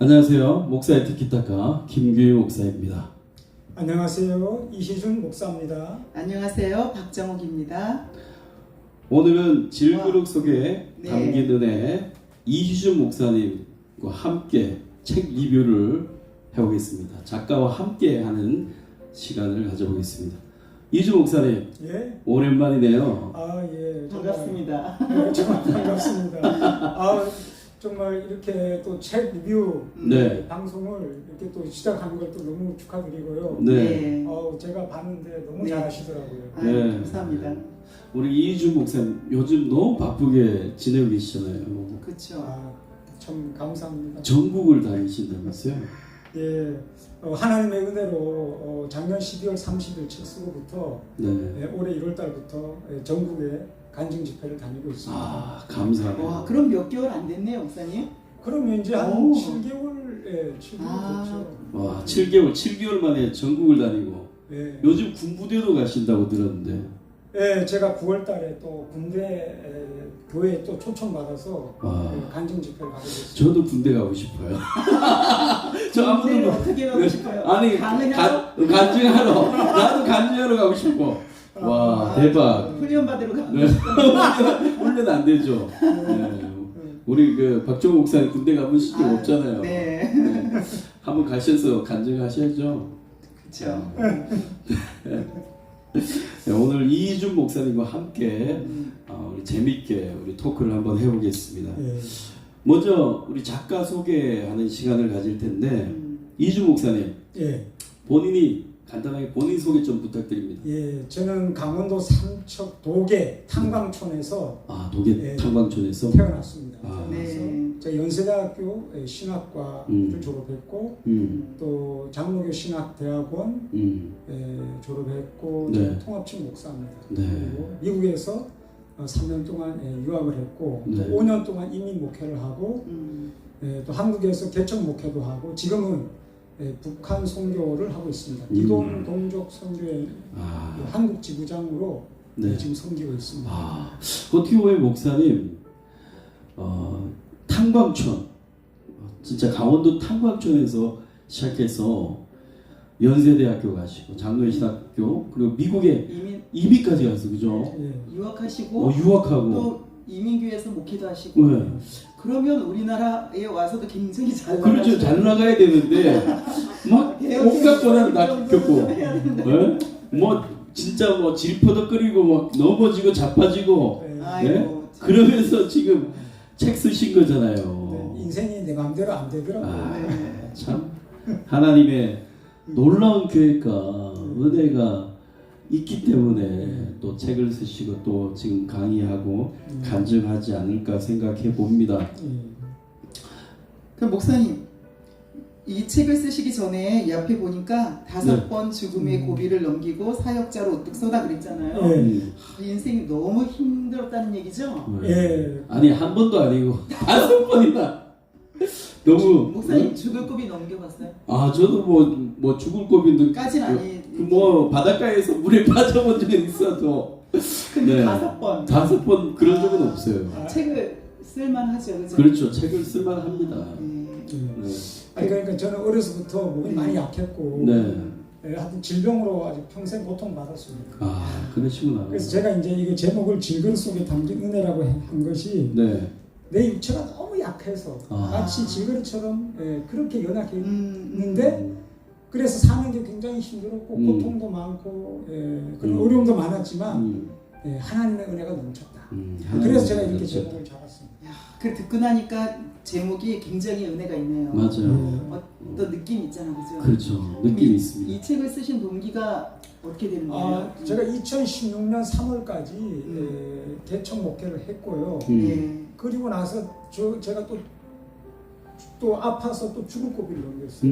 안녕하세요. 목사의 티키타카 김규희 목사입니다. 안녕하세요. 이희준 목사입니다. 안녕하세요. 박정욱입니다. 오늘은 질그릇 속에 네. 담긴 은혜 이희준 목사님과 함께 책 리뷰를 해보겠습니다. 작가와 함께 하는 시간을 가져보겠습니다. 이희준 목사님, 예. 오랜만이네요. 예. 반갑습니다. 정말 반갑습니다. 정말 이렇게 또 책 리뷰 네. 방송을 이렇게 또 시작하는 걸 또 너무 축하드리고요. 네. 제가 봤는데 너무 네. 잘하시더라고요. 네. 감사합니다. 우리 이희준 목사님 요즘 너무 바쁘게 지내고 계시잖아요. 그렇죠. 참 감사합니다. 전국을 다니신다면서요? 예. 하나님의 은혜로 작년 12월 30일 책 쓰고부터 네. 올해 1월 달부터 전국에 간증 집회를 다니고 있습니다. 감사합니다. 와, 그럼 몇 개월 안 됐네요, 목사님? 그러면 이제 한 오. 7개월, 7개월 됐죠. 와, 7개월 만에 전국을 다니고 예. 요즘 군부대도 가신다고 들었는데. 예, 제가 9월 달에 또 군대 교회에 또 초청받아서 간증 집회를 가게 됐습니다. 저도 군대 가고 싶어요. 저 아무도 군대를 어떻게 가고 싶어요? 아니 간증하러 나도 간증하러 가고 싶어. 와, 대박. 훈련 받으러 가고 네. 싶어요. 훈련 안 되죠. 네. 우리 그 박정우 목사님 군대 가보신 적 없잖아요. 네. 네. 한번 가셔서 간증하셔야죠. 그렇죠. 네, 오늘 이희준 목사님과 함께 우리 재밌게 우리 토크를 한번 해보겠습니다. 예. 먼저 우리 작가 소개하는 시간을 가질 텐데 이희준 목사님 예. 본인이 간단하게 본인 소개 좀 부탁드립니다. 예, 저는 강원도 삼척 도계 탄광촌에서 도계 예. 탄광촌에서 태어났습니다. 네. 그래서 제가 연세대학교 신학과를 졸업했고 또 장로교 신학대학원 졸업했고 네. 통합친 목사입니다. 네. 그리고 미국에서 3년 동안 유학을 했고 네. 또 5년 동안 이민 목회를 하고 또 한국에서 개척 목회도 하고 지금은 북한 선교를 하고 있습니다. 이동 동족 선교회 한국 지부장으로 네. 지금 섬기고 있습니다. 어떻게 보면 목사님 탄광촌 진짜 강원도 탄광촌에서 시작해서 연세대학교 가시고 장로신학교 그리고 미국에 이민까지 갔어, 그죠? 예. 유학하시고 유학하고 또 이민교회에서 목회도 하시고 네. 그러면 우리나라에 와서도 굉장히 잘 그렇죠. 나가시고 잘 나가야 되는데 막 온갖 고난 다 겪고 네? 뭐 진짜 뭐 질퍼덕거리고 막 넘어지고 자빠지고 네. 아이고, 참. 그러면서 지금 책 쓰신 거잖아요. 네, 인생이 내 마음대로 안 되더라고요. 네. 참 하나님의 놀라운 계획과 은혜가 있기 때문에 또 책을 쓰시고 또 지금 강의하고 간증하지 않을까 생각해 봅니다. 그럼 목사님 이 책을 쓰시기 전에 이 앞에 보니까 5번 죽음의 고비를 넘기고 사역자로 우뚝 서다 그랬잖아요. 네. 인생이 너무 힘들었다는 얘기죠? 예. 아니 한 번도 아니고 5번이나 너무 목사님 죽을 고비 넘겨봤어요? 저도 뭐 죽을 고비도 까진 아니 뭐 바닷가에서 물에 빠져본 적은 있어도 근데 네. 5번 5번 그런 적은 없어요. 책을 쓸만하죠, 그죠? 그렇죠. 책을 쓸만합니다. 네. 그러니까 저는 어려서부터 몸이 많이 약했고 네. 하여튼 질병으로 아주 평생 고통받았습니다. 그러시구나. 그래서 제가 이제 이거 제목을 질그릇 속에 담긴 은혜라고 한 것이 네. 내 육체가 너무 약해서 마치 질그릇처럼 그렇게 연약해 있는데 그래서 사는 게 굉장히 힘들었고 고통도 많고 그런 어려움도 많았지만 하나님의 은혜가 넘쳤다. 그래서 제가 이렇게 제목을 잡았습니다. 그 듣고 나니까 제목이 굉장히 은혜가 있네요. 맞아요. 어떤 느낌 있잖아, 그죠? 그렇죠. 느낌이 있습니다. 이 책을 쓰신 동기가 어떻게 되는 거예요? 제가 2016년 3월까지 개척 목회를 했고요. 네. 그리고 나서 제가 또 아파서 또 죽을 고비를 넘겼어요.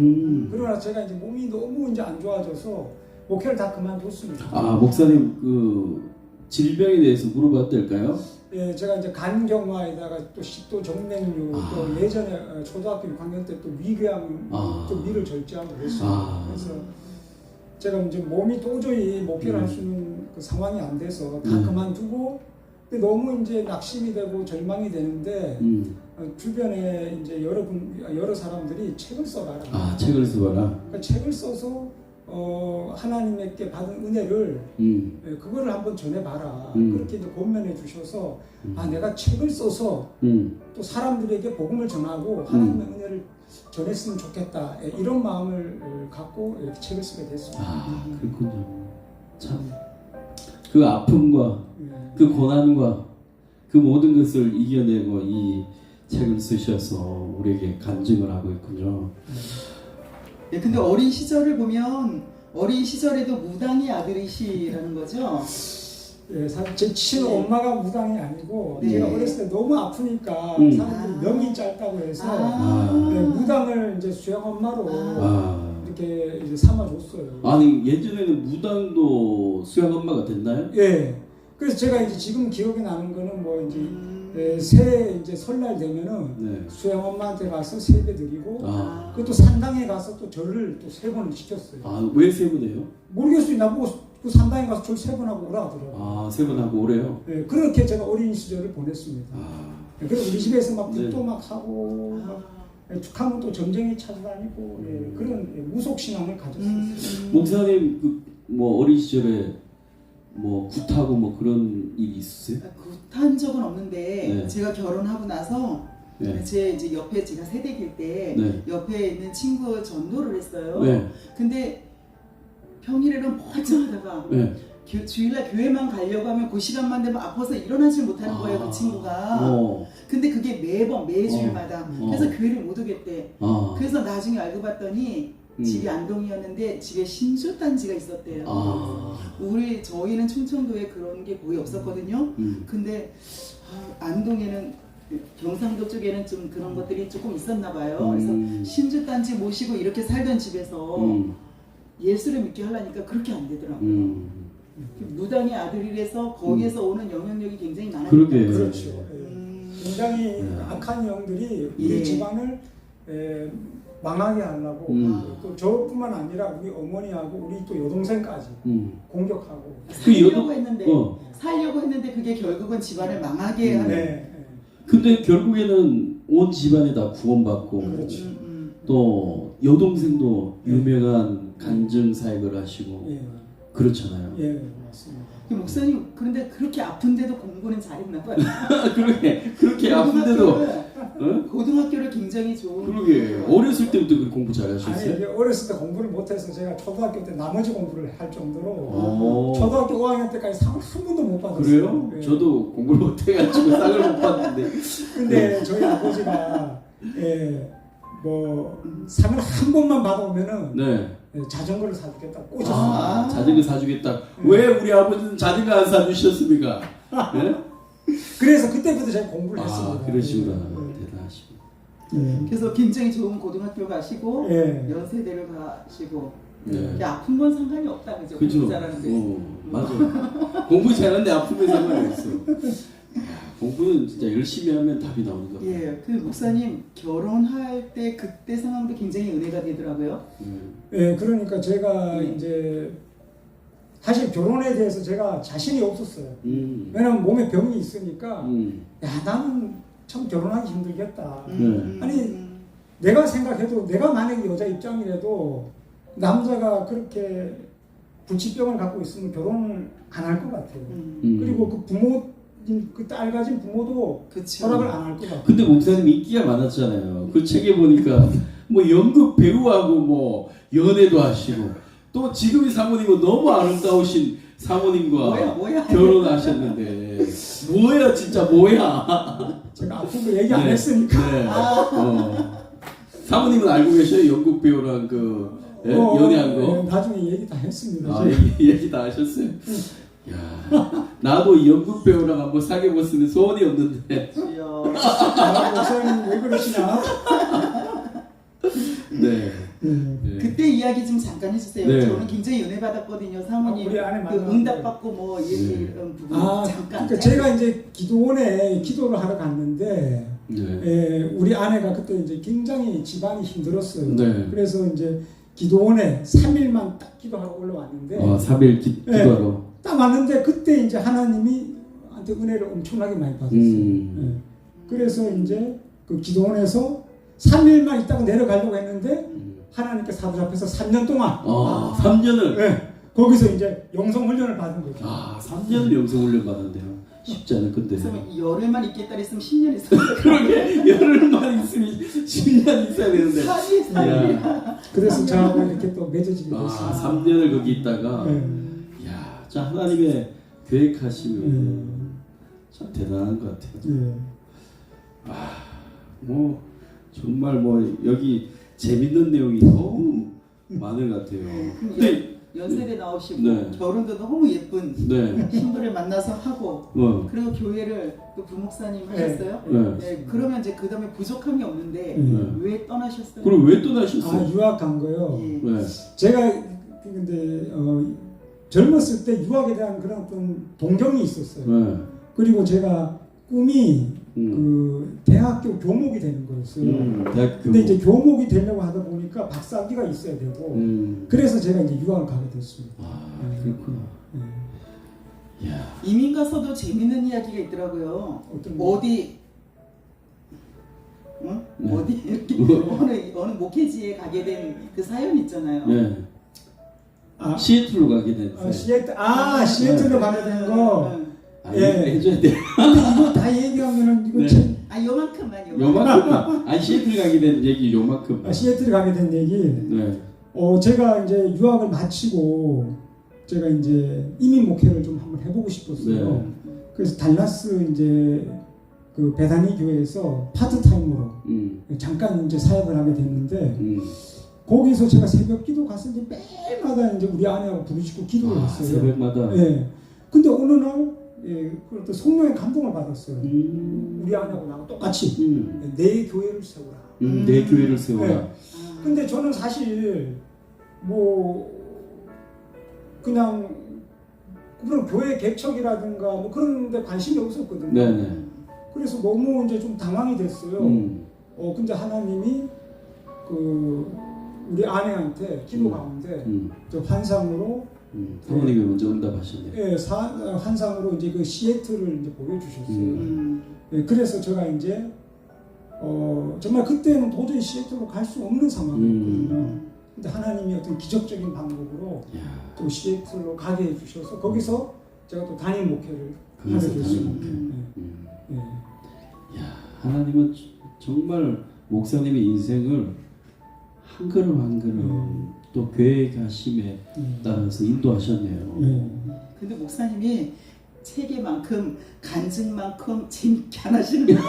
그러고 나서 제가 이제 몸이 너무 이제 안 좋아져서 목회를 다 그만뒀습니다. 목사님 그 질병에 대해서 물어봐도 될까요? 예, 제가 이제 간경화에다가 또 식도 정맥류 또 예전에 초등학교 6학년 때 또 위궤양 또 위를 절제하고 그랬어요. 그래서 제가 이제 몸이 도저히 목회를 할 수 있는 그 상황이 안 돼서 다 그만두고 근데 너무 이제 낙심이 되고 절망이 되는데 주변에 이제 여러 사람들이 책을 써봐라. 아, 책을 써봐라. 그러니까 책을 써서 하나님께 받은 은혜를 그거를 한번 전해봐라. 그렇게 이제 권면해 주셔서 아 내가 책을 써서 또 사람들에게 복음을 전하고 하나님의 은혜를 전했으면 좋겠다. 이런 마음을 갖고 이렇게 책을 쓰게 됐습니다. 아, 그렇군요. 참 그 아픔과 그 고난과 그 모든 것을 이겨내고 이 책을 쓰셔서 우리에게 간증을 하고 있군요. 네, 근데 어린 시절을 보면 어린 시절에도 무당의 아들이시라는 거죠. 예, 사실 제 친엄마가 무당이 아니고 네. 제가 어렸을 때 너무 아프니까 사람들이 명이 짧다고 해서 네, 무당을 이제 수양 엄마로 이렇게 이제 삼아줬어요. 아니 예전에는 무당도 수양 엄마가 됐나요? 예. 그래서 제가 이제 지금 기억이 나는 거는 뭐 이제 새해 이제 설날 되면은 네. 수양 엄마한테 가서 세배 드리고 그것도 산당에 가서 또 절을 또 3번을 시켰어요. 아, 왜 3번이에요? 모르겠어요. 나보고 그 산당에 가서 절 3번 하고 오라 하더라고요. 아, 3번 하고 오래요? 예, 그렇게 제가 어린 시절을 보냈습니다. 그래서 우리 집에서 막 불도 네. 막 하고 막 축하면 또 점쟁이 찾아다니고 그런 무속 신앙을 가졌어요. 목사님 뭐 어린 시절에 뭐 굿하고 뭐 그런 일이 있으세요? 굿한 적은 없는데 네. 제가 결혼하고 나서 네. 제 이제 옆에 제가 세대길 때 네. 옆에 있는 친구 전도를 했어요. 네. 근데 평일에는 멀쩡하다가 네. 주일날 교회만 가려고 하면 그 시간만 되면 아파서 일어나질 못하는 거예요, 그 친구가. 근데 그게 매주일마다. 그래서 교회를 못 오겠대. 그래서 나중에 알고 봤더니 집이 안동이었는데 집에 신주단지가 있었대요. 저희는 충청도에 그런 게 거의 없었거든요. 근데 안동에는 경상도 쪽에는 좀 그런 것들이 조금 있었나 봐요. 그래서 신주단지 모시고 이렇게 살던 집에서 예수를 믿게 하려니까 그렇게 안 되더라고요. 무당의 아들이라서 거기에서 오는 영향력이 굉장히 많아요. 그러게. 그렇죠. 굉장히 악한 영들이 우리 집안을 망하게 하려고 또 저뿐만 아니라 우리 어머니하고 우리 또 여동생까지 공격하고 살려고 했는데 그게 결국은 집안을 망하게 하는. 근데 결국에는 온 집안이 다 구원받고 또 여동생도 유명한 간증 사역을 하시고 그렇잖아요. 예, 맞습니다. 목사님 그런데 그렇게 아픈데도 공부는 잘했나 봐요. 그렇게 아픈데도 고등학교를 굉장히 좋은. 그러게 어렸을 때부터 공부 잘하셨어요? 아니 어렸을 때 공부를 못해서 제가 초등학교 때 나머지 공부를 할 정도로 초등학교 5학년 때까지 상을 한 번도 못 받았어요. 그래요? 예. 저도 공부를 못해가지고 상을 못 받는데. 근데 저희 아버지가 뭐 상을 한 번만 받아오면은 네. 자전거를 사주겠다 꼬셨어요. 자전거 사주겠다. 왜 우리 아버지는 자전거 안 사주셨습니까? 네? 그래서 그때부터 제가 공부를 했습니다. 그러시구나. 대단하시고. 그래서 굉장히 좋은 고등학교 가시고 연세대를 가시고. 아픈 건 상관이 없다, 그죠? 공부 잘하는데. 맞아. 공부 잘하는데 아프면 상관이 없어. 공부는 진짜 열심히 하면 답이 나오는 거 같아요. 예, 그 목사님 결혼할 때 그때 상황도 굉장히 은혜가 되더라고요. 예, 그러니까 제가 이제 사실 결혼에 대해서 제가 자신이 없었어요. 왜냐면 몸에 병이 있으니까 야 나는 참 결혼하기 힘들겠다. 아니 내가 생각해도 내가 만약에 여자 입장이라도 남자가 그렇게 불치병을 갖고 있으면 결혼을 안 할 것 같아요. 그리고 그 부모 그 딸 가진 부모도 허락을 안 할 것 같아요. 근데 목사님 인기가 많았잖아요. 그 책에 보니까 뭐 연극 배우하고 뭐 연애도 하시고 또 지금의 사모님은 너무 아름다우신 사모님과 결혼하셨는데 뭐야 진짜 뭐야? 제가 아픈 거 얘기 안 했으니까. 사모님은 알고 계셔요? 연극 배우랑 연애한 거? 나중에 얘기 다 했습니다. 얘기 다 하셨어요? 야, 나도 연극 배우랑 한번 사귀어봤으면 소원이 없는데. 목사님 왜 그러시나? 네. 그때 이야기 좀 잠깐 해주세요. 네. 저는 굉장히 은혜 받았거든요. 사모님 우리 안에 그 응답 받고 뭐 이런 부분 잠깐. 그러니까 제가 이제 기도원에 기도를 하러 갔는데 우리 아내가 그때 이제 굉장히 집안이 힘들었어요. 그래서 이제 기도원에 3일만 딱 기도하러 올라왔는데. 3일 기도하러. 딱 왔는데 그때 이제 하나님이 그때 은혜를 엄청나게 많이 받았어요. 예. 그래서 이제 그 기도원에서 3일만 있다가 내려가려고 했는데 하나님께 사로잡혀서 3년 동안 3년을 예. 거기서 이제 영성 훈련을 받은 거죠. 3년을 영성 훈련 받았는데요. 쉽지 않을 건데. 열흘만 있겠다 했으면 10년 있어야 돼. 그러게 열흘만 있으면 10년 있어야 되는데. 4일. 그래서 저하고 이렇게 또 맺어지게 됐어요. 3년을 거기 있다가 예. 야, 자 하나님의 계획하시면 참 대단한 것 같아요. 예. 뭐 정말 뭐 여기 재밌는 내용이 너무 많은 것 같아요. 근데 연세대 나오시고 네. 결혼도 너무 예쁜 네. 신부를 만나서 하고 그리고 교회를 또 부목사님 하셨어요. 네. 그러면 이제 그 다음에 부족함이 없는데 왜 떠나셨어요? 그럼 왜 떠나셨어요? 유학 간 거요. 예. 네. 제가 근데 젊었을 때 유학에 대한 그런 어떤 동경이 있었어요. 네. 그리고 제가 꿈이 그 대학교 교목이 되는 거였어요. 근데 이제 교목이 되려고 하다 보니까 박사학위가 있어야 되고 그래서 제가 이제 유학을 가게 됐습니다. 그렇구나. 야. 이민 가서도 재밌는 이야기가 있더라고요. 어디 응? 네. 어디 이렇게 어느 목회지에 가게 된 그 사연 있잖아요. 네. 시애틀로 가게 됐어요. 시애틀로 가게 된 거. 해줘야 돼. 근데 이거 다 얘기하면은 이거 참. 요만큼만. 시애틀 가게 된 얘기 요만큼. 시애틀 가게 된 얘기. 네. 제가 이제 유학을 마치고 제가 이제 이민 목회를 좀 한번 해보고 싶었어요. 네. 그래서 달라스 이제 그 베다니 교회에서 파트타임으로 잠깐 이제 사역을 하게 됐는데 거기서 제가 새벽기도 가서 이제 매일마다 이제 우리 아내하고 부르짖고 기도를 했어요. 새벽마다. 예. 근데 어느 날 그것도 성령의 감동을 받았어요. 우리 아내하고 나하고 똑같이 내 교회를 세우라. 내 교회를 세우라. 네. 근데 저는 사실 뭐 그냥 그런 교회 개척이라든가 뭐 그런 데 관심이 없었거든요. 네네. 그래서 너무 이제 좀 당황이 됐어요. 근데 하나님이 그 우리 아내한테 기도 가운데 저 환상으로 사모님이 먼저 응답하셨네요. 예, 환상으로 이제 그 시애틀을 이제 보여주셨어요. 예, 그래서 제가 이제 정말 그때는 도저히 시애틀로 갈 수 없는 상황이었거든요. 근데 하나님이 어떤 기적적인 방법으로 또 시애틀로 가게 해주셔서 거기서 제가 또 담임 목회를 하게 됐습니다. 하나님은 정말 목사님의 인생을 한 걸음 한 걸음 또 계획하심에 따라서 인도하셨네요. 근데 목사님이 체계만큼 간증만큼 재밌게 안 하시는 거예요.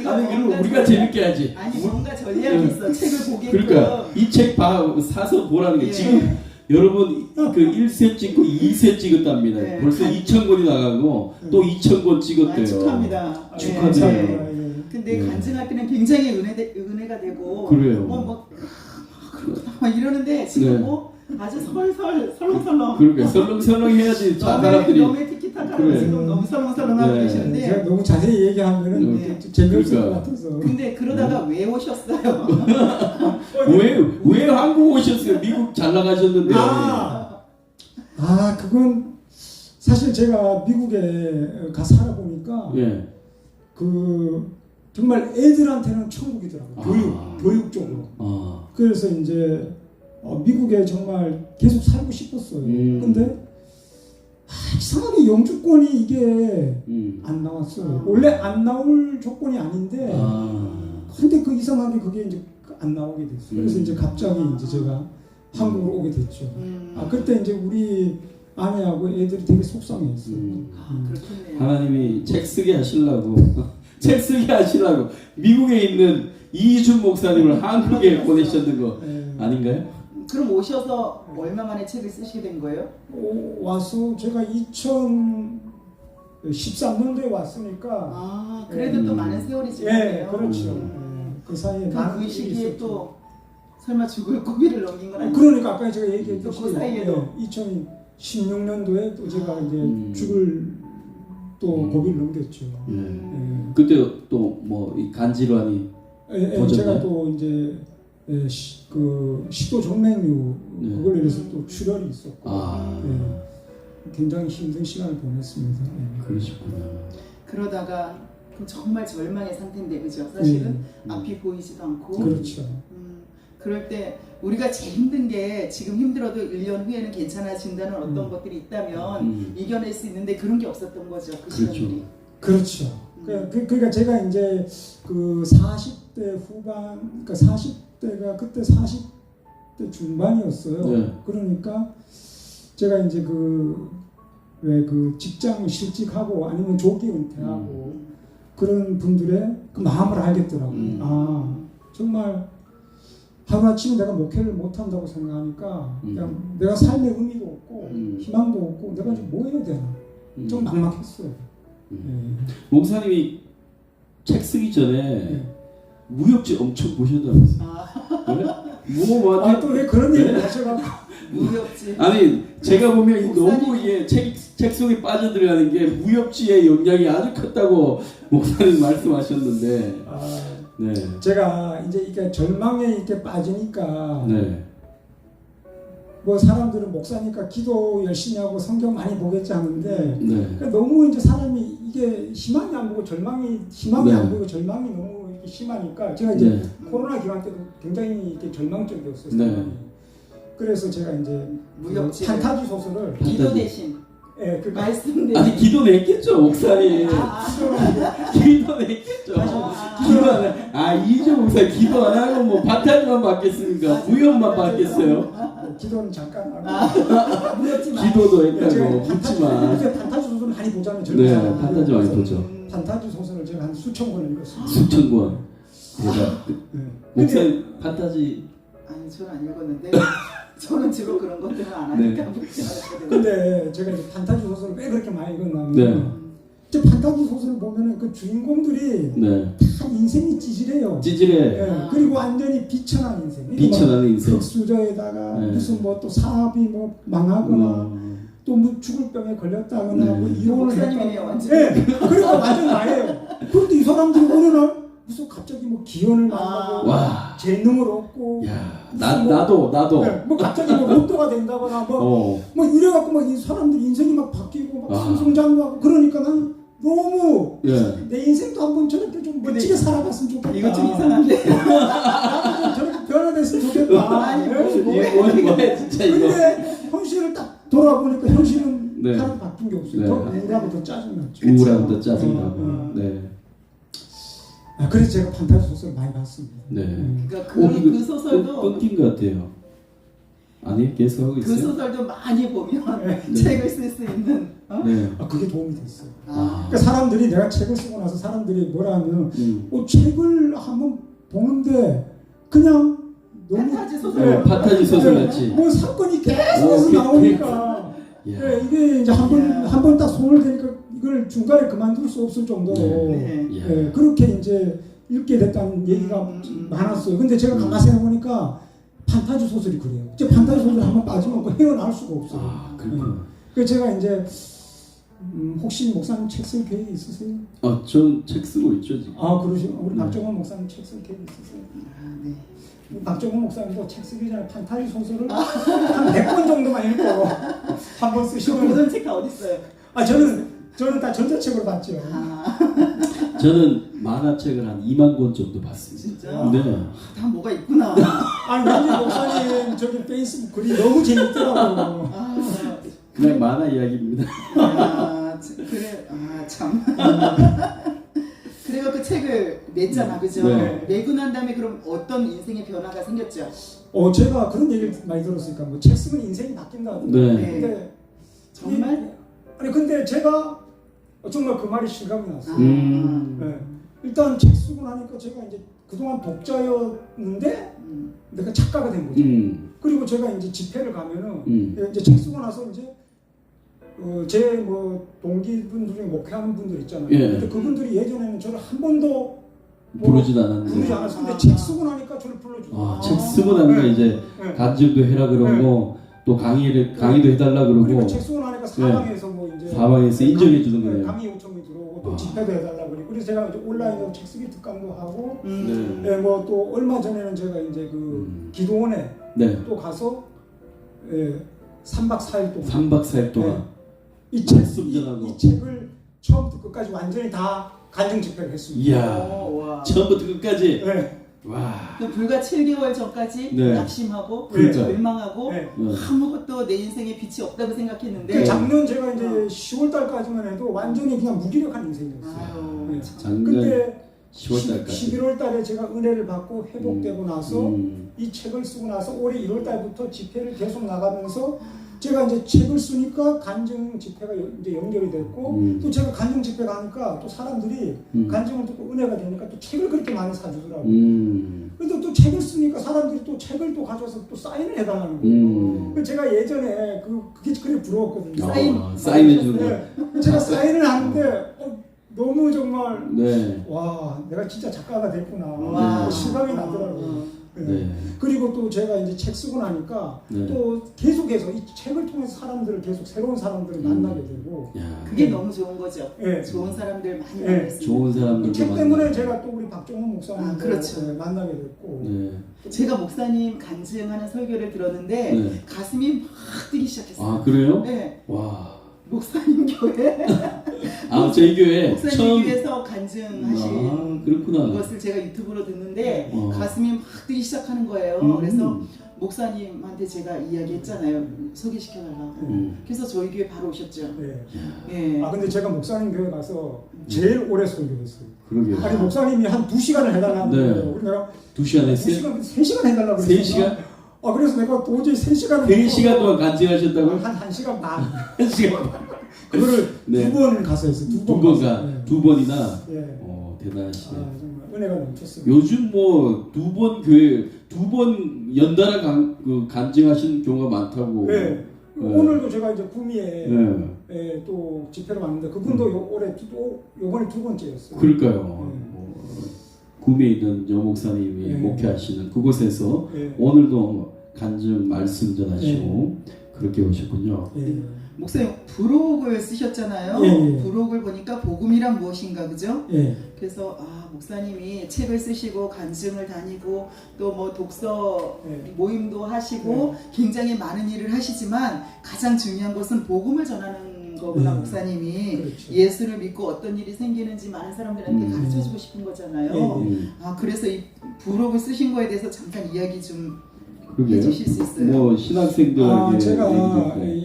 아니 그럼 우리가 재밌게 하지. 아니 뭔가 전략이 있어. 책을 보게끔. 그러니까 이 책 사서 보라는 게 지금 여러분 그 1세 찍고 2세 찍었답니다. 벌써 2,000권이 나가고 또 2,000권 찍었대요. 축하합니다. 축하드려요. 근데 간증할 때는 굉장히 은혜가 되고 그래요. 막 이러는데 지금 뭐 아주 설렁설렁. 그러니까 설렁설렁 해야지 사람들이. 너무 티키타카로 지금 너무 설렁설렁하고 계시는데. 제가 너무 자세히 얘기하면은 재미없을 것 같아서. 근데 그러다가 왜 오셨어요? 왜 한국 오셨어요? 미국 잘 나가셨는데. 그건 사실 제가 미국에 가 살아보니까 그 정말 애들한테는 천국이더라고요. 교육 쪽으로. 그래서 이제 미국에 정말 계속 살고 싶었어요. 근데 이상하게 영주권이 이게 안 나왔어요. 원래 안 나올 조건이 아닌데 근데 그 이상하게 그게 이제 안 나오게 됐어요. 그래서 이제 갑자기 이제 제가 한국으로 오게 됐죠. 그때 이제 우리 아내하고 애들이 되게 속상해했어요. 그렇겠네요. 하나님이 책 쓰게 하시려고 미국에 있는 이준 목사님을 한국에 보내셨는 거 아닌가요? 그럼 오셔서 얼마 만에 책을 쓰시게 된 거예요? 와서 제가 2013년도에 왔으니까 그래도 또 많은 세월이 지났네요. 그렇죠. 그 사이에 그 시기에 또 설마 죽을 고비를 넘긴 건 아니에요? 그러니까 아까 제가 얘기했듯이 그 사이에도 2016년도에 또 제가 이제 죽을 또 고비를 넘겼죠. 그때 또 뭐 이 간질환이 제가 또 이제 그 식도 정맥류 그걸 인해서 또 출혈이 있었고 굉장히 힘든 시간을 보냈습니다. 그러시구나. 그러다가 그럼 정말 절망의 상태인데 그죠? 사실은 앞이 보이지도 않고. 그렇죠. 그럴 때 우리가 제일 힘든 게 지금 힘들어도 1년 후에는 괜찮아진다는 어떤 것들이 있다면 이겨낼 수 있는데 그런 게 없었던 거죠. 그 그렇죠. 시간들이. 그렇죠. 그러니까 제가 이제 그 40대 후반, 그러니까 40대가 그때 40대 중반이었어요. 네. 그러니까 제가 이제 왜 그 직장을 실직하고 아니면 조기 은퇴하고 그런 분들의 그 마음을 알겠더라고요. 아, 정말 하루아침에 내가 목회를 못한다고 생각하니까 그냥 내가 삶의 의미도 없고 희망도 없고 내가 지금 뭐 해야 되나 좀 막막했어요. 목사님이 책 쓰기 전에 무협지 엄청 보셨다면서요? 그래? 또 왜 그런 얘기를 하셔가지고 무협지. 아니 제가 보면 이 목사님. 너무 이게 책 속에 빠져들어가는 게 무협지의 영향이 아주 컸다고 목사님 말씀하셨는데 네. 제가 이제 이게 절망에 이렇게 빠지니까 네. 뭐 사람들은 목사니까 기도 열심히 하고 성경 많이 보겠지 하는데 네. 그러니까 너무 이제 사람이 이게 희망이 안 보고 희망이 네. 안 보고 절망이 너무 이렇게 심하니까 제가 이제 네. 코로나 기간 때도 굉장히 이렇게 절망적이었어요. 네. 그래서 제가 이제 무협지. 판타지 소설을 기도 대신 말씀 대신. 아니 기도 냈겠죠 목사님. 기도 냈겠죠. 기도 안 해. 이조 목사 기도 안 하고 뭐 판타지만 받겠습니까? 무협만 받겠어요? 기도는 잠깐 하고 기도도 했다고 묻지만. 이제 판타지 소설 많이 보잖아요. 네, 판타지 많이 보죠. 판타지 소설을 제가 한 수천 권 읽었습니다. 수천 권. 대박. 네. 목사님 판타지. 아니 저는 안 읽었는데 저는 주로 그런 것들은 안 하니까 네. 근데 제가 이제 판타지 소설을 왜 그렇게 많이 읽었냐면 네. 이제 판타지 소설을 보면은 그 주인공들이 네. 다 인생이 찌질해요. 찌질해. 네. 그리고 완전히 비천한 인생. 비천한 인생. 흑수저에다가 네. 무슨 뭐 또 사업이 뭐 망하거나 또 뭐 죽을 병에 걸렸다거나 네. 뭐 이혼을 목사님이네요, 완전. 네. 그러니까 완전 나예요. 그런데 이 사람들이 어느 날 무슨 갑자기 뭐 기운을 만나고 와. 재능을 얻고 야, 무슨 나도. 네, 뭐 갑자기 뭐 로또가 된다거나 뭐 이래갖고 막 이 사람들 인생이 막 바뀌고 막 승승장구하고 그러니까 난 너무 내 인생도 한번 저렇게 좀 멋지게 살아갔으면 좋겠다. 이거 좀 이상한데. 나도 좀 저렇게 변화됐으면 좋겠다. 아니, 뭐해 진짜 이거. 근데 현실을 딱 돌아보니까 현실은 네. 하나도 바뀐 게 없어요. 네. 더 우울하고 더 짜증났죠. 우울하고 더 짜증나고. 네. 그래서 제가 판타지 소설을 많이 봤습니다. 네. 그러니까 그 소설도 끊긴 것 같아요. 아니 계속 하고 그 있어요. 소설도 많이 보면 네. 책을 쓸 수 있는. 네. 그게 도움이 됐어요. 아. 그러니까 사람들이 내가 책을 쓰고 나서 사람들이 뭐라 하면 책을 한번 보는데 그냥 너무 판타지 소설. 네, 판타지 소설 같이. 뭐 사건이 계속해서 나오니까 야. 이게 이제 한 번 딱 손을 대니까 이걸 중간에 그만둘 수 없을 정도로 네. 그렇게 이제 읽게 됐다는 얘기가 많았어요. 근데 제가 가만히 생각해보니까 판타지 소설이 그래요. 이제 판타지 소설 한번 빠지면 그 헤어나올 수가 없어요. 그렇구나. 그래서 제가 이제 혹시 목사님 책 쓸 계획이 있으세요? 전 책 쓰고 있죠 지금. 그러시면 우리 박정원 목사님 책 쓸 계획 있으세요? 네. 박정원 목사님도 책 쓰기 전에 판타지 소설을 한 100권 정도만 읽고 한번 쓰시면 보던 책 다 어디 있어요? 저는 다 전자책으로 봤죠. 저는 만화책을 한 2만 권 정도 봤습니다. 진짜? 네. 다 뭐가 있구나. 왠지 목사님 저기 페이스북 글이 너무 재밌더라고요. 그냥 만화 이야기입니다. 그래, 참. 그래가 그 책을 냈잖아, 그죠? 네. 내고 난 다음에 그럼 어떤 인생의 변화가 생겼죠? 제가 그런 얘기를 많이 들었으니까 뭐 책 쓰면 인생이 바뀐다. 네. 근데 정말? 근데 제가 정말 그 말이 실감이 났어요. 음. 일단 책 쓰고 나니까 제가 이제 그동안 독자였는데 내가 작가가 된 거죠. 그리고 제가 이제 집회를 가면은 이제 책 쓰고 나서 이제 제 뭐 동기분들 중에 목회하는 분들 있잖아요. 근데 그분들이 예전에는 저를 한 번도 부르지도 않았는데. 부르지 않았는데 책 쓰고 나니까 저를 불러주고. 책 쓰고 나니까 이제 간증도 해라 그러고 또 강의도 해달라 그러고. 그리고 책 쓰고 나니까 사방에서 뭐 이제 사방에서 인정해 주는 거예요. 강의 요청이 들어오고 또 집회도 해달라 그러고. 그래서 제가 이제 온라인으로 책 쓰기 특강도 하고. 네. 뭐 또 얼마 전에는 제가 이제 그 기도원에 또 가서 3박 4일 동안 3박 4일 동안 이 책, 말씀전하고. 이 책을 처음부터 끝까지 완전히 다 간증 집회를 했습니다. 이야, 와. 처음부터 끝까지. 네. 와. 그 불과 7개월 전까지 네. 낙심하고 그러니까요. 멸망하고 네. 아무것도 내 인생에 빛이 없다고 생각했는데 그 작년 제가 이제 10월 달까지만 해도 완전히 그냥 무기력한 인생이었어요. 아유, 네. 작년 근데 10월 달까지. 11월 달에 제가 은혜를 받고 회복되고 나서 음. 이 책을 쓰고 나서 올해 1월 달부터 집회를 계속 나가면서 제가 이제 책을 쓰니까 간증 집회가 이제 연결이 됐고 또 제가 간증 집회 가니까 또 사람들이 간증을 듣고 은혜가 되니까 또 책을 그렇게 많이 사주더라고요. 근데 또 책을 쓰니까 사람들이 또 책을 또 가져와서 또 사인을 해달라는 거예요. 그래서 제가 예전에 그게 그래 부러웠거든요. 사인해주는 거. 네. 제가 사인을 하는데 너무 정말 네. 와 내가 진짜 작가가 됐구나. 와. 실감이 나더라고요. 네. 네. 그리고 또 제가 이제 책 쓰고 나니까 네. 또 계속해서 이 책을 통해서 사람들을 계속 새로운 사람들을 만나게 되고 야. 그게 너무 좋은 거죠. 네. 좋은 사람들 많이 네. 만났어요. 좋은 사람들도 이 책 만나고. 때문에 제가 또 우리 박종훈 목사님 아, 그렇죠. 만나게 됐고 네. 제가 목사님 간증하는 설교를 들었는데 네. 가슴이 막 뛰기 시작했어요. 아 그래요? 네. 와. 목사님 교회 아 저희 교회 목사님 처음. 교회에서 간증하신 아 그렇구나. 것을 제가 유튜브로 듣는데 어. 가슴이 막 뛰기 시작하는 거예요. 그래서 목사님한테 제가 이야기했잖아요. 소개시켜달라고. 그래서 저희 교회 바로 오셨죠. 네. 예. 아 근데 제가 목사님 교회 가서 제일 오래 설교했어요. 그러게요. 아니 목사님이 한 2시간을 해달라는 네. 거예요. 우리 내가 2시간 했어요? 2시간, 3시간 해달라고 3시간? 그래서 내가 도저히 3시간을 3시간 동안 간증하셨다고요? 한 1시간 반 1시간. 그거를 네. 두 번 가서 했어요. 두 번가 네. 두 번이나. 예. 대단하시네. 아, 정말 은혜가 넘쳤습니다. 요즘 뭐 두 번 교회 2번 연달아 간증하신 경우가 많다고. 네. 오늘도 제가 이제 구미에 네. 또 집회를 왔는데 그분도 올해 요번에 2번째였어요. 그러니까요. 네. 구미에 있는 여 목사님이 네. 목회하시는 그곳에서 네. 오늘도 간증 말씀 전하시고 그렇게 오셨군요. 예. 목사님 브록을 쓰셨잖아요. 예. 브록을 보니까 복음이란 무엇인가 그죠? 예. 그래서 목사님이 책을 쓰시고 간증을 다니고 또 뭐 독서 네. 모임도 하시고 굉장히 많은 일을 하시지만 가장 중요한 것은 복음을 전하는 거구나. 목사님이 그렇죠. 예수를 믿고 어떤 일이 생기는지 많은 사람들한테 가르쳐주고 싶은 거잖아요. 그래서 이 브록을 쓰신 거에 대해서 잠깐 이야기 좀 해주실 수 있어요? 뭐 신학생들에게 제가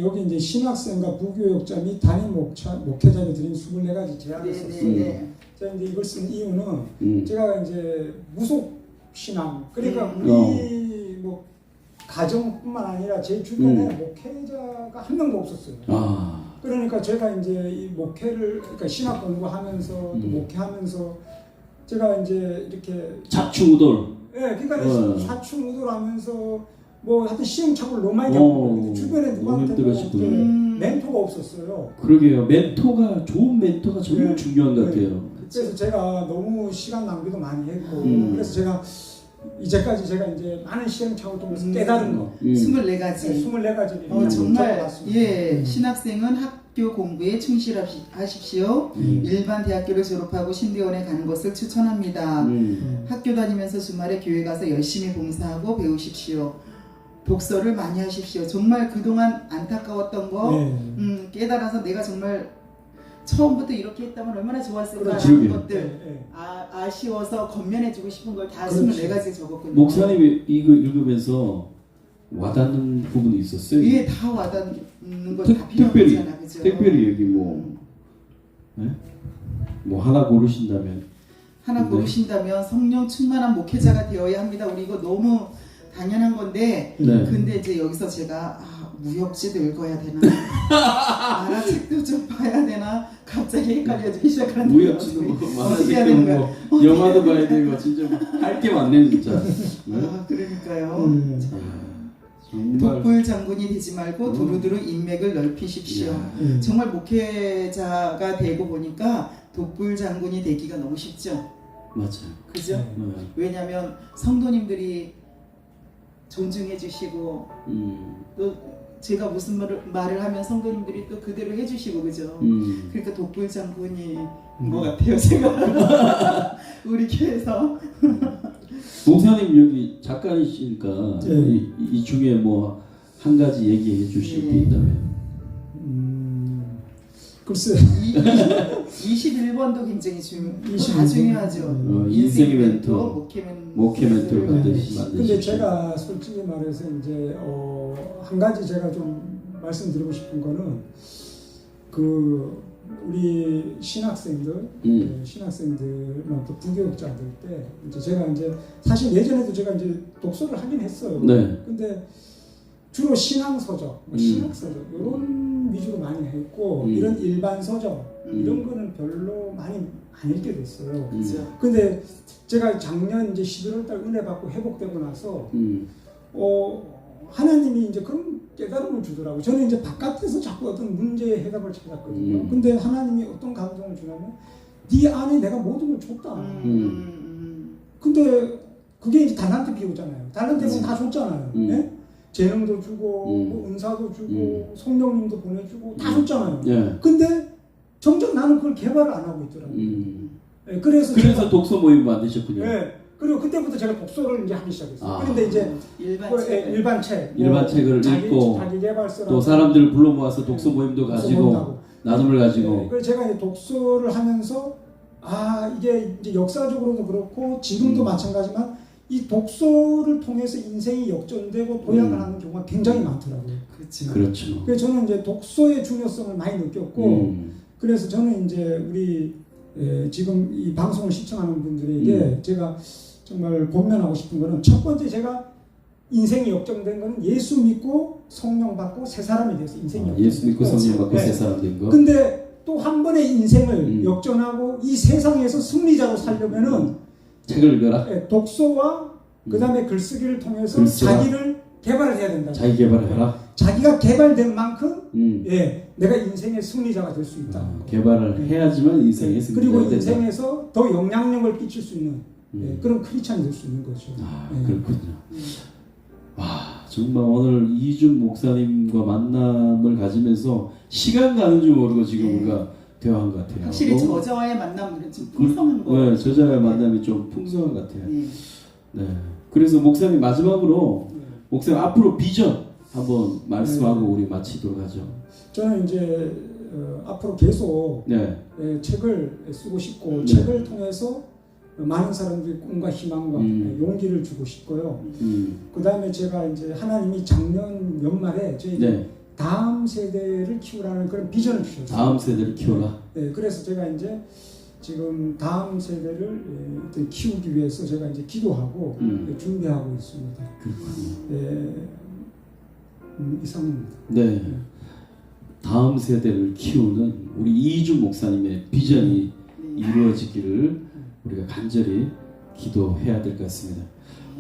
여기 이제 신학생과 부교육자 및 단임 목회자에 드린 24가지 제안을 썼어요. 네. 제가 이제 이걸 쓴 이유는 제가 이제 무속 신앙 그러니까 네. 우리 뭐 가정뿐만 아니라 제 주변에 목회자가 한 명도 없었어요. 그러니까 제가 이제 이 목회를 그러니까 신학 공부하면서 또 목회하면서 제가 이제 이렇게 자충우돌. 예, 그러니까 좌충우돌하면서 뭐 하여튼 시행착오를 너무 많이 겪었는데 주변에 누구한테 멘토가 없었어요. 그러게요. 멘토가 좋은 멘토가 정말 중요한 것 같아요. 그래서 제가 너무 시간 낭비도 많이 했고 그래서 제가 이제까지 제가 이제 많은 시행착오를 통해서 깨달은 거 24가지 24가지를 정말 신학생은 학교 공부에 충실하십시오. 일반 대학교를 졸업하고 신대원에 가는 것을 추천합니다. 학교 다니면서 주말에 교회 가서 열심히 봉사하고 배우십시오. 독서를 많이 하십시오. 정말 그동안 안타까웠던 거 깨달아서 내가 정말 처음부터 이렇게 했다면 얼마나 좋았을까라는 것들 아쉬워서 건면해주고 싶은 걸 다 24가지 적었거든요. 목사님이 이거 읽으면서 와닿는 부분이 있었어요? 위에 다 와닿는 건 다 필요한 거잖아, 그죠? 특별히 여기 뭐 하나 고르신다면 고르신다면 성령 충만한 목회자가 되어야 합니다. 우리 이거 너무 당연한 건데 근데 이제 여기서 제가 무협지도 읽어야 되나 만화책도 좀 봐야 되나 갑자기 헷갈려지기 시작하는 무협지도 만화책도 뭐 영화도 봐야 되고 진짜 할 게 많네 진짜. 그러니까요. 독불 장군이 되지 말고 두루두루 인맥을 넓히십시오. 정말 목회자가 되고 보니까 독불 장군이 되기가 너무 쉽죠. 맞아요. 그죠? 왜냐하면 성도님들이 존중해 주시고 또 제가 무슨 말을 하면 성도님들이 또 그대로 해주시고 그죠? 그러니까 독불 장군이 것 같아요 제가 우리 교회에서. 목사님 여기 작가이시니까 이 중에 뭐 한 가지 얘기해 주실 게 있다면 글쎄 21번도 굉장히 다 21번. 중요하죠. 인생의 멘토, 목회 멘토를 네. 만드시면 안 근데 되시죠. 제가 솔직히 말해서 이제 한 가지 제가 좀 말씀드리고 싶은 거는 그 우리 신학생들, 신학생들이나 또 부교육자들 때 이제 제가 이제 사실 예전에도 제가 이제 독서를 하긴 했어요. 네. 근데 주로 신앙서적, 신학서적 이런 위주로 많이 했고 이런 일반 서적 이런 거는 별로 많이 안 읽게 됐어요. 그렇죠. 근데 제가 작년 이제 11월달 은혜 받고 회복되고 나서 하나님이 이제 그런 깨달음을 주더라고요. 저는 이제 바깥에서 자꾸 어떤 문제의 해답을 찾았거든요. 근데 하나님이 어떤 감동을 주냐면 네 안에 내가 모든 걸 줬다. 근데 그게 이제 달란트 비유잖아요. 달란트 비유는 다 줬잖아요. 네? 재능도 주고 뭐 은사도 주고 성령님도 보내주고 다 줬잖아요. 예. 근데 정작 나는 그걸 개발을 안 하고 있더라고요. 네, 그래서 제가, 독서 모임 만드셨군요. 네, 그리고 그때부터 제가 독서를 이제 하기 시작했어요. 아. 그런데 이제 일반 책. 일반 책을 읽고 자기 개발서라고 또 사람들을 불러 모아서 독서 모임도 가지고 나눔을 가지고. 네, 그래서 제가 이제 독서를 하면서 이게 이제 역사적으로도 그렇고 지금도 마찬가지지만 이 독서를 통해서 인생이 역전되고 도약을 하는 경우가 굉장히 많더라고요. 그렇죠. 그래서 저는 이제 독서의 중요성을 많이 느꼈고 그래서 저는 이제 우리 지금 이 방송을 시청하는 분들에게 제가 정말 권면하고 싶은 거는 첫 번째 제가 인생이 역전된 거는 예수 믿고 성령 받고 새 사람이 돼서 인생이 예수 믿고 성령 받고 네. 새 사람 된 거. 근데 또 한 번의 인생을 역전하고 이 세상에서 승리자로 살려면은 책을 읽어라. 독서와 그 다음에 글쓰기를 통해서 글쓰라. 자기를 개발을 해야 된다. 자기 개발을 해라. 자기가 개발된 만큼 내가 인생의 승리자가 될 수 있다. 개발을 해야지만 인생의 승리자가 그리고 된다. 인생에서 더 영향력을 끼칠 수 있는 그런 크리스찬이 될 수 있는 거죠. 그렇군요. 와, 정말 오늘 이준 목사님과 만남을 가지면서 시간 가는 줄 모르고 지금 우리가 대화한 것 같아요. 확실히 저자와의 만남은 좀 풍성한 거. 네, 저자와의 만남이 좀 풍성한 것 같아요. 네. 그래서 목사님 마지막으로 목사님 앞으로 비전 한번 말씀하고 우리 마치도록 하죠. 저는 이제 앞으로 계속 책을 쓰고 싶고 책을 통해서 많은 사람들이 꿈과 희망과 용기를 주고 싶고요. 그 다음에 제가 이제 하나님이 작년 연말에 저희 다음 세대를 키우라는 그런 비전을 주셨어요. 다음 세대를 키워라. 네, 그래서 제가 이제 지금 다음 세대를 키우기 위해서 제가 이제 기도하고 준비하고 있습니다. 이상입니다. 네. 다음 세대를 키우는 우리 이준 목사님의 비전이 이루어지기를 우리가 간절히 기도해야 될 것 같습니다.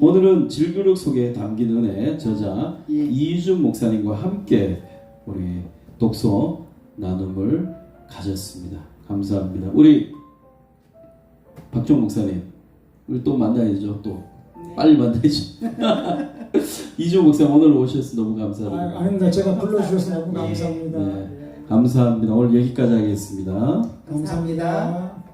오늘은 질그릇 속에 담긴 은혜 저자 이준 목사님과 함께 우리 독서 나눔을 가졌습니다. 감사합니다. 우리 박종 목사님 우리 또 만나야죠. 또 빨리 만나야죠. 이준 목사님 오늘 오셔서 너무 감사합니다. 아닙니다. 제가 불러주셔서 너무 감사합니다. 감사합니다. 오늘 여기까지 하겠습니다. 감사합니다.